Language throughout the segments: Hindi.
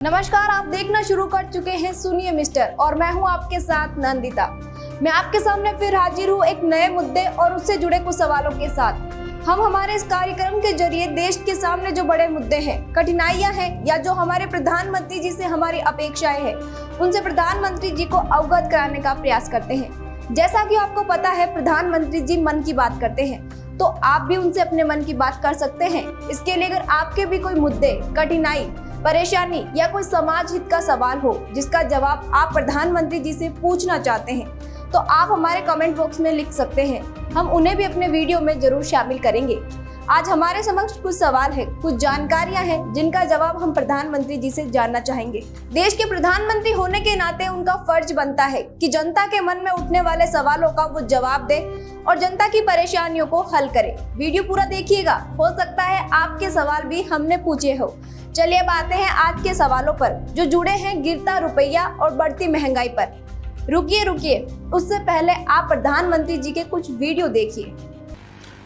नमस्कार, आप देखना शुरू कर चुके हैं सुनिए मिस्टर और मैं हूं आपके साथ नंदिता। मैं आपके सामने फिर हाजिर हूं एक नए मुद्दे और उससे जुड़े कुछ सवालों के साथ। हम हमारे इस कार्यक्रम के जरिए देश के सामने जो बड़े मुद्दे हैं, कठिनाइयां हैं या जो हमारे प्रधानमंत्री जी से हमारी अपेक्षाएं हैं, उनसे प्रधानमंत्री जी को अवगत कराने का प्रयास करते हैं। जैसा कि आपको पता है, प्रधानमंत्री जी मन की बात करते हैं, तो आप भी उनसे अपने मन की बात कर सकते हैं। इसके लिए अगर आपके भी कोई मुद्दे, कठिनाई, परेशानी या कोई समाज हित का सवाल हो जिसका जवाब आप प्रधानमंत्री जी से पूछना चाहते हैं, तो आप हमारे कमेंट बॉक्स में लिख सकते हैं। हम उन्हें भी अपने वीडियो में जरूर शामिल करेंगे। आज हमारे समक्ष कुछ सवाल है, कुछ जानकारियां हैं जिनका जवाब हम प्रधानमंत्री जी से जानना चाहेंगे। देश के प्रधानमंत्री होने के नाते उनका फर्ज बनता है कि जनता के मन में उठने वाले सवालों का वो जवाब दे और जनता की परेशानियों को हल करे। वीडियो पूरा देखिएगा, हो सकता है आपके सवाल भी हमने पूछे हो। चलिए अब आते हैं आज के सवालों पर जो जुड़े हैं गिरता रुपया और बढ़ती महंगाई पर। रुकिए, उससे पहले आप प्रधानमंत्री जी के कुछ वीडियो देखिए।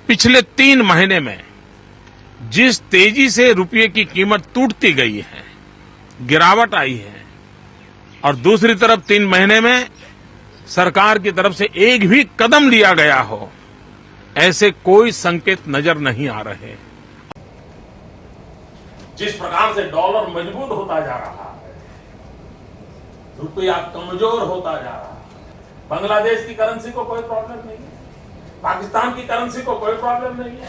पिछले 3 महीने में जिस तेजी से रुपये की कीमत टूटती गई है, गिरावट आई है, और दूसरी तरफ 3 महीने में सरकार की तरफ से एक भी कदम लिया गया हो, ऐसे कोई संकेत नजर नहीं आ रहे। जिस प्रकार से डॉलर मजबूत होता जा रहा है, रुपया कमजोर होता जा रहा है। बांग्लादेश की करेंसी को कोई प्रॉब्लम नहीं है, पाकिस्तान की करेंसी को कोई प्रॉब्लम नहीं है,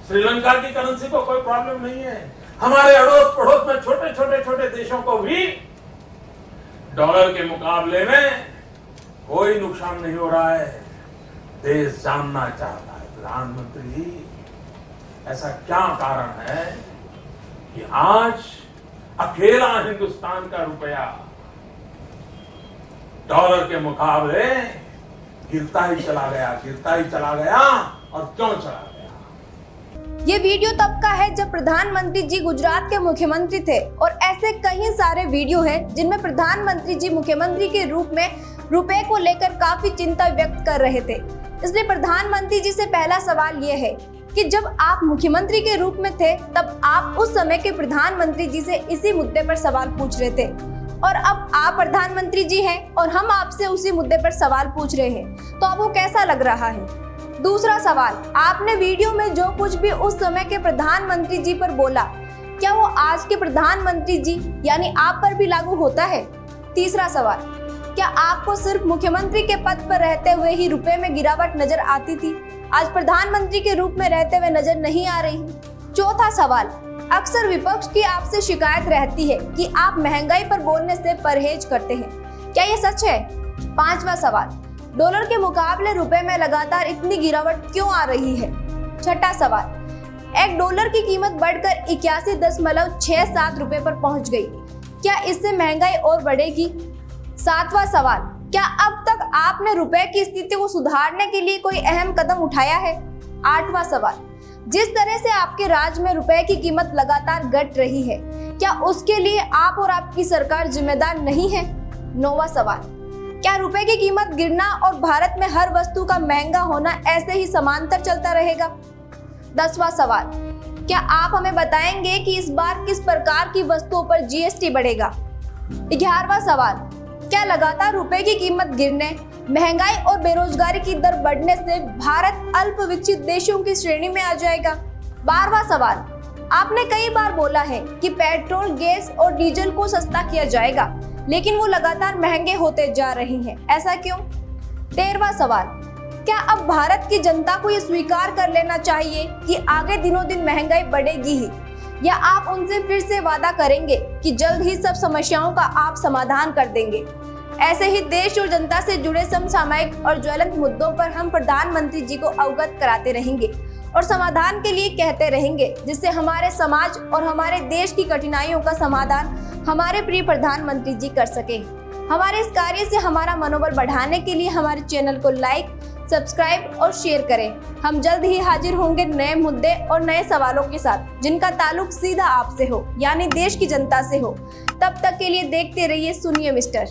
श्रीलंका की करेंसी को कोई प्रॉब्लम नहीं है। हमारे अड़ोस पड़ोस में छोटे देशों को भी डॉलर के मुकाबले में कोई नुकसान नहीं हो रहा है। देश जानना चाहता है, प्रधानमंत्री जी, ऐसा क्या कारण है कि आज अकेला हिंदुस्तान का रुपया डॉलर के मुकाबले गिरता ही चला गया और क्यों चला गया? ये वीडियो तब का है जब प्रधानमंत्री जी गुजरात के मुख्यमंत्री थे और ऐसे कई सारे वीडियो हैं जिनमें प्रधानमंत्री जी मुख्यमंत्री के रूप में रुपए को लेकर काफी चिंता व्यक्त कर रहे थे। इसलिए प्रधानमंत्री जी से पहला सवाल ये है कि जब आप मुख्यमंत्री के रूप में थे तब आप उस समय के प्रधानमंत्री जी से इसी मुद्दे पर सवाल पूछ रहे थे, और अब आप प्रधानमंत्री जी हैं और हम आपसे उसी मुद्दे पर सवाल पूछ रहे हैं, तो आपको कैसा लग रहा है? दूसरा सवाल, आपने वीडियो में जो कुछ भी उस समय के प्रधानमंत्री जी पर बोला, क्या वो आज के प्रधानमंत्री जी यानी आप पर भी लागू होता है? तीसरा सवाल, क्या आपको सिर्फ मुख्यमंत्री के पद पर रहते हुए ही रुपए में गिरावट नजर आती थी, आज प्रधानमंत्री के रूप में रहते हुए नजर नहीं आ रही? चौथा सवाल, अक्सर विपक्ष की आपसे शिकायत रहती है कि आप महंगाई पर बोलने से परहेज करते हैं, क्या ये सच है? पांचवा सवाल, डॉलर के मुकाबले रुपए में लगातार इतनी गिरावट क्यों आ रही है? छठा सवाल, $1 की कीमत बढ़कर 81.67 रुपए पर पहुंच गई, क्या इससे महंगाई और बढ़ेगी? सातवां सवाल, क्या अब तक आपने रुपए की स्थिति को सुधारने के लिए कोई अहम कदम उठाया है? आठवां सवाल, जिस तरह से आपके राज्य में रुपए की कीमत लगातार घट रही है, क्या उसके लिए आप और आपकी सरकार जिम्मेदार नहीं है? नौवां सवाल, क्या रुपए की कीमत गिरना और भारत में हर वस्तु का महंगा होना ऐसे ही समांतर चलता रहेगा? 10वां सवाल, क्या आप हमें बताएंगे कि इस बार किस प्रकार की वस्तुओं पर जीएसटी बढ़ेगा? 11वां सवाल, क्या लगातार रुपए की कीमत गिरने, महंगाई और बेरोजगारी की दर बढ़ने से भारत अल्प विकसित देशों की श्रेणी में आ जाएगा? 12वां सवाल, आपने कई बार बोला है कि पेट्रोल, गैस और डीजल को सस्ता किया जाएगा, लेकिन वो लगातार महंगे होते जा रहे हैं, ऐसा क्यों? 13वां सवाल, क्या अब भारत की जनता को ये स्वीकार कर लेना चाहिए कि आगे दिनों दिन महंगाई बढ़ेगी ही, या आप उनसे फिर से वादा करेंगे कि जल्द ही सब समस्याओं का आप समाधान कर देंगे? ऐसे ही देश और जनता से जुड़े समसामयिक और ज्वलंत मुद्दों पर हम प्रधानमंत्री जी को अवगत कराते रहेंगे और समाधान के लिए कहते रहेंगे, जिससे हमारे समाज और हमारे देश की कठिनाइयों का समाधान हमारे प्रिय प्रधानमंत्री जी कर सके। हमारे इस कार्य से हमारा मनोबल बढ़ाने के लिए हमारे चैनल को लाइक, सब्सक्राइब और शेयर करें। हम जल्द ही हाजिर होंगे नए मुद्दे और नए सवालों के साथ जिनका ताल्लुक सीधा आपसे हो, यानी देश की जनता से हो। तब तक के लिए देखते रहिए सुनिए मिस्टर।